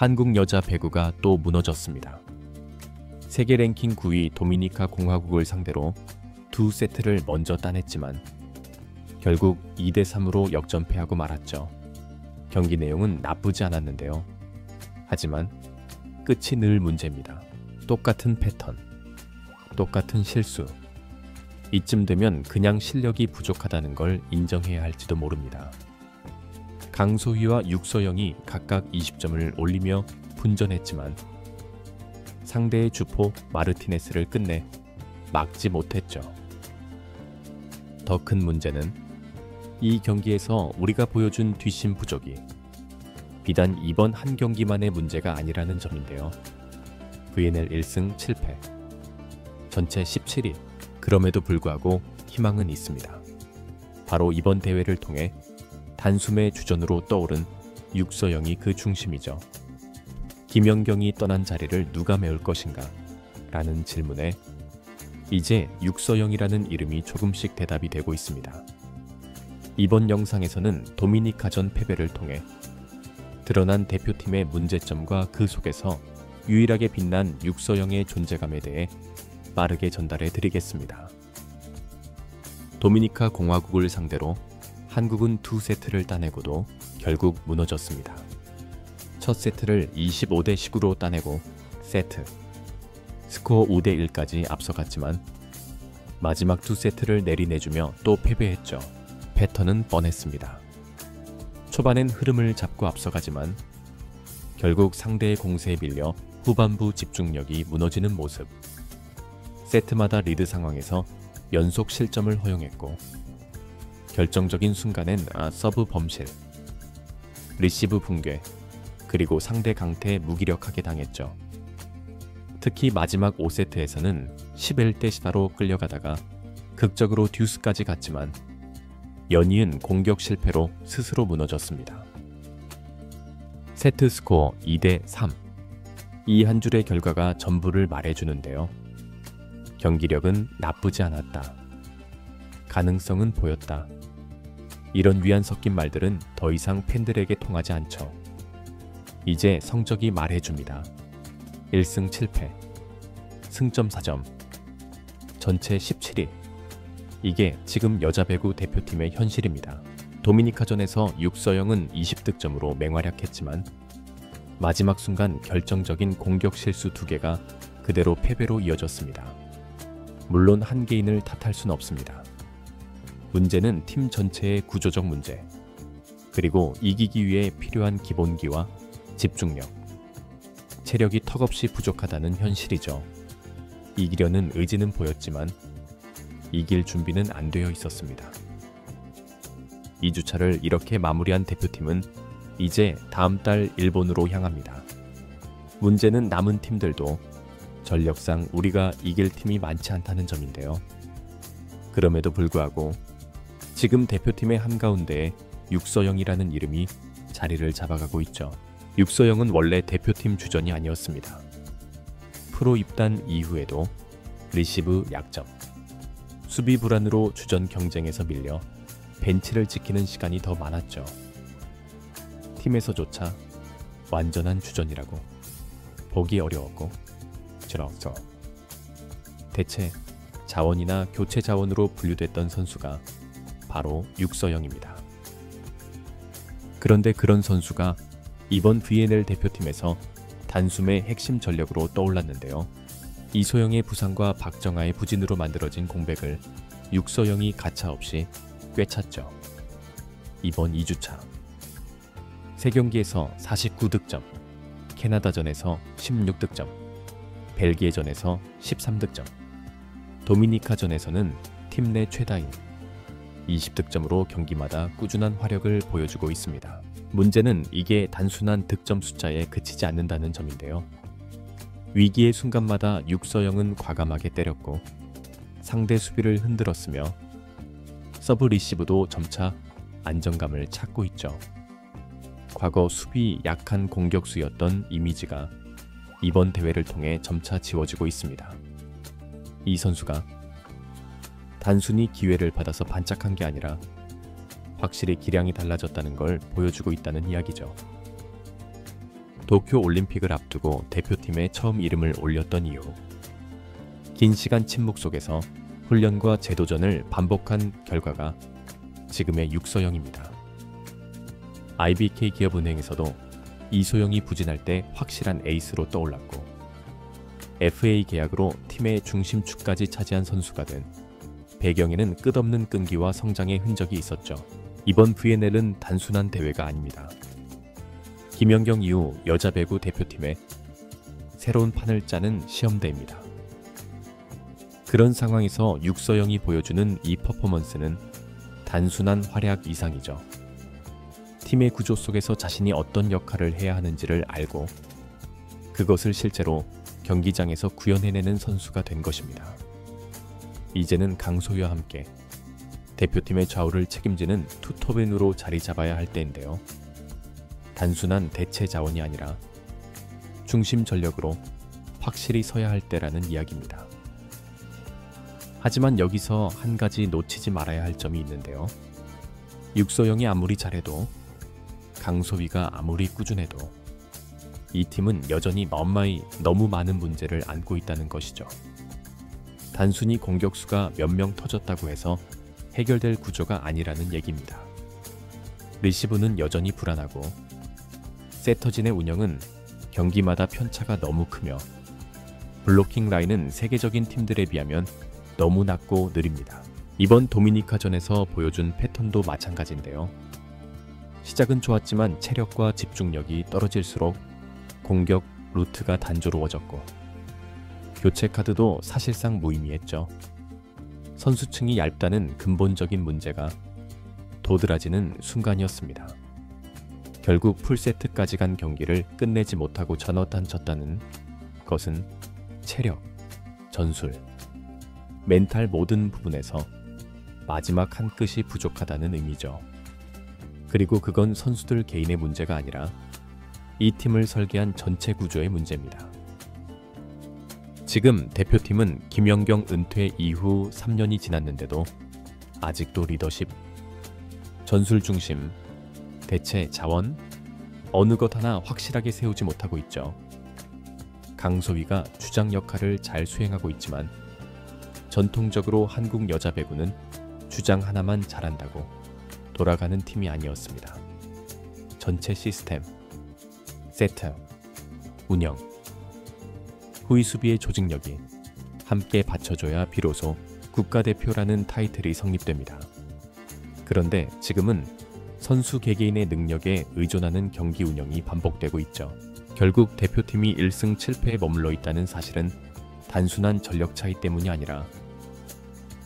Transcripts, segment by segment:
한국 여자 배구가 또 무너졌습니다. 세계 랭킹 9위 도미니카 공화국을 상대로 두 세트를 먼저 따냈지만 결국 2대3으로 역전패하고 말았죠. 경기 내용은 나쁘지 않았는데요. 하지만 끝이 늘 문제입니다. 똑같은 패턴, 똑같은 실수. 이쯤 되면 그냥 실력이 부족하다는 걸 인정해야 할지도 모릅니다. 강소희와 육서영이 각각 20점을 올리며 분전했지만 상대의 주포 마르티네스를 끝내 막지 못했죠. 더 큰 문제는 이 경기에서 우리가 보여준 뒷심 부족이 비단 이번 한 경기만의 문제가 아니라는 점인데요. VNL 1승 7패, 전체 17위. 그럼에도 불구하고 희망은 있습니다. 바로 이번 대회를 통해 단숨에 주전으로 떠오른 육서영이 그 중심이죠. 김연경이 떠난 자리를 누가 메울 것인가? 라는 질문에 이제 육서영이라는 이름이 조금씩 대답이 되고 있습니다. 이번 영상에서는 도미니카전 패배를 통해 드러난 대표팀의 문제점과 그 속에서 유일하게 빛난 육서영의 존재감에 대해 빠르게 전달해 드리겠습니다. 도미니카 공화국을 상대로 한국은 두 세트를 따내고도 결국 무너졌습니다. 첫 세트를 25대19로 따내고 세트, 스코어 5대1까지 앞서갔지만 마지막 두 세트를 내리내주며 또 패배했죠. 패턴은 뻔했습니다. 초반엔 흐름을 잡고 앞서가지만 결국 상대의 공세에 밀려 후반부 집중력이 무너지는 모습. 세트마다 리드 상황에서 연속 실점을 허용했고 결정적인 순간엔 서브 범실, 리시브 붕괴, 그리고 상대 강태에 무기력하게 당했죠. 특히 마지막 5세트에서는 11대14로 끌려가다가 극적으로 듀스까지 갔지만 연이은 공격 실패로 스스로 무너졌습니다. 세트 스코어 2대3. 이 한 줄의 결과가 전부를 말해주는데요. 경기력은 나쁘지 않았다. 가능성은 보였다. 이런 위안 섞인 말들은 더 이상 팬들에게 통하지 않죠. 이제 성적이 말해줍니다. 1승 7패, 승점 4점, 전체 17위. 이게 지금 여자 배구 대표팀의 현실입니다. 도미니카전에서 육서영은 20득점으로 맹활약했지만 마지막 순간 결정적인 공격 실수 2개가 그대로 패배로 이어졌습니다. 물론 한 개인을 탓할 순 없습니다. 문제는 팀 전체의 구조적 문제, 그리고 이기기 위해 필요한 기본기와 집중력, 체력이 턱없이 부족하다는 현실이죠. 이기려는 의지는 보였지만 이길 준비는 안 되어 있었습니다. 2주차를 이렇게 마무리한 대표팀은 이제 다음 달 일본으로 향합니다. 문제는 남은 팀들도 전력상 우리가 이길 팀이 많지 않다는 점인데요. 그럼에도 불구하고 지금 대표팀의 한가운데에 육서영이라는 이름이 자리를 잡아가고 있죠. 육서영은 원래 대표팀 주전이 아니었습니다. 프로 입단 이후에도 리시브 약점, 수비 불안으로 주전 경쟁에서 밀려 벤치를 지키는 시간이 더 많았죠. 팀에서조차 완전한 주전이라고 보기 어려웠고 저렇죠. 대체 자원이나 교체 자원으로 분류됐던 선수가 바로 육서영입니다. 그런데 그런 선수가 이번 VNL 대표팀에서 단숨에 핵심 전력으로 떠올랐는데요. 이소영의 부상과 박정아의 부진으로 만들어진 공백을 육서영이 가차없이 꿰찼죠. 이번 2주차 3경기에서 49득점, 캐나다전에서 16득점, 벨기에전에서 13득점, 도미니카전에서는 팀 내 최다인 20득점으로 경기마다 꾸준한 화력을 보여주고 있습니다. 문제는 이게 단순한 득점 숫자에 그치지 않는다는 점인데요. 위기의 순간마다 육서영은 과감하게 때렸고 상대 수비를 흔들었으며 서브 리시브도 점차 안정감을 찾고 있죠. 과거 수비 약한 공격수였던 이미지가 이번 대회를 통해 점차 지워지고 있습니다. 이 선수가 단순히 기회를 받아서 반짝한 게 아니라 확실히 기량이 달라졌다는 걸 보여주고 있다는 이야기죠. 도쿄 올림픽을 앞두고 대표팀에 처음 이름을 올렸던 이후 긴 시간 침묵 속에서 훈련과 재도전을 반복한 결과가 지금의 육서영입니다. IBK 기업은행에서도 이소영이 부진할 때 확실한 에이스로 떠올랐고 FA 계약으로 팀의 중심축까지 차지한 선수가 된 배경에는 끝없는 끈기와 성장의 흔적이 있었죠. 이번 VNL은 단순한 대회가 아닙니다. 김연경 이후 여자 배구 대표팀의 새로운 판을 짜는 시험대입니다. 그런 상황에서 육서영이 보여주는 이 퍼포먼스는 단순한 활약 이상이죠. 팀의 구조 속에서 자신이 어떤 역할을 해야 하는지를 알고 그것을 실제로 경기장에서 구현해내는 선수가 된 것입니다. 이제는 강소희와 함께 대표팀의 좌우를 책임지는 투톱인으로 자리 잡아야 할 때인데요. 단순한 대체 자원이 아니라 중심 전력으로 확실히 서야 할 때라는 이야기입니다. 하지만 여기서 한 가지 놓치지 말아야 할 점이 있는데요. 육서영이 아무리 잘해도 강소희가 아무리 꾸준해도 이 팀은 여전히 너무 많은 문제를 안고 있다는 것이죠. 단순히 공격수가 몇 명 터졌다고 해서 해결될 구조가 아니라는 얘기입니다. 리시브는 여전히 불안하고 세터진의 운영은 경기마다 편차가 너무 크며 블로킹 라인은 세계적인 팀들에 비하면 너무 낮고 느립니다. 이번 도미니카전에서 보여준 패턴도 마찬가지인데요. 시작은 좋았지만 체력과 집중력이 떨어질수록 공격 루트가 단조로워졌고 교체 카드도 사실상 무의미했죠. 선수층이 얇다는 근본적인 문제가 도드라지는 순간이었습니다. 결국 풀세트까지 간 경기를 끝내지 못하고 전어단쳤다는 것은 체력, 전술, 멘탈 모든 부분에서 마지막 한 끗이 부족하다는 의미죠. 그리고 그건 선수들 개인의 문제가 아니라 이 팀을 설계한 전체 구조의 문제입니다. 지금 대표팀은 김연경 은퇴 이후 3년이 지났는데도 아직도 리더십, 전술 중심, 대체 자원, 어느 것 하나 확실하게 세우지 못하고 있죠. 강소희가 주장 역할을 잘 수행하고 있지만 전통적으로 한국 여자 배구는 주장 하나만 잘한다고 돌아가는 팀이 아니었습니다. 전체 시스템, 세트, 운영, 후위 수비의 조직력이 함께 받쳐줘야 비로소 국가대표라는 타이틀이 성립됩니다. 그런데 지금은 선수 개개인의 능력에 의존하는 경기 운영이 반복되고 있죠. 결국 대표팀이 1승 7패에 머물러 있다는 사실은 단순한 전력 차이 때문이 아니라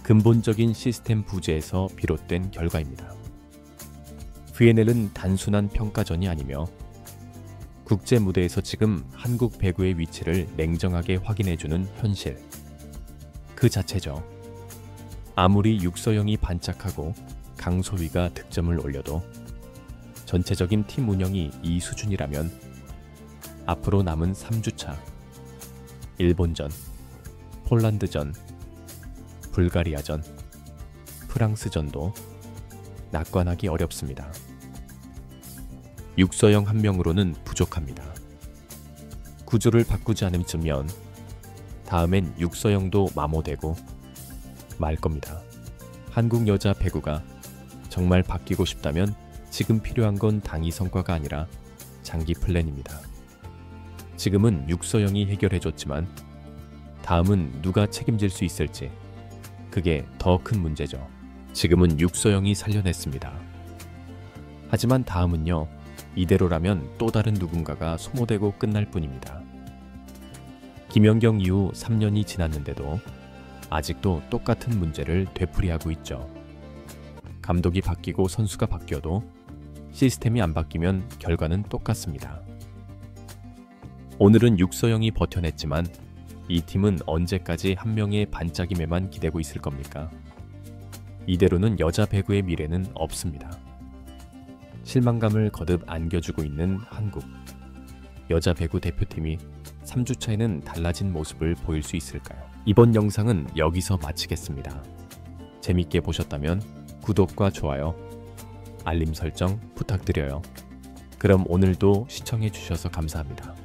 근본적인 시스템 부재에서 비롯된 결과입니다. VNL은 단순한 평가전이 아니며 국제 무대에서 지금 한국 배구의 위치를 냉정하게 확인해주는 현실, 그 자체죠. 아무리 육서영이 반짝하고 강소희가 득점을 올려도 전체적인 팀 운영이 이 수준이라면 앞으로 남은 3주차, 일본전, 폴란드전, 불가리아전, 프랑스전도 낙관하기 어렵습니다. 육서영 한 명으로는 부족합니다. 구조를 바꾸지 않으면 다음엔 육서영도 마모되고 말 겁니다. 한국 여자 배구가 정말 바뀌고 싶다면 지금 필요한 건 단기 성과가 아니라 장기 플랜입니다. 지금은 육서영이 해결해줬지만 다음은 누가 책임질 수 있을지, 그게 더 큰 문제죠. 지금은 육서영이 살려냈습니다. 하지만 다음은요, 이대로라면 또 다른 누군가가 소모되고 끝날 뿐입니다. 김연경 이후 3년이 지났는데도 아직도 똑같은 문제를 되풀이하고 있죠. 감독이 바뀌고 선수가 바뀌어도 시스템이 안 바뀌면 결과는 똑같습니다. 오늘은 육서영이 버텨냈지만 이 팀은 언제까지 한 명의 반짝임에만 기대고 있을 겁니까? 이대로는 여자 배구의 미래는 없습니다. 실망감을 거듭 안겨주고 있는 한국 여자 배구 대표팀이 3주차에는 달라진 모습을 보일 수 있을까요? 이번 영상은 여기서 마치겠습니다. 재밌게 보셨다면 구독과 좋아요, 알림 설정 부탁드려요. 그럼 오늘도 시청해 주셔서 감사합니다.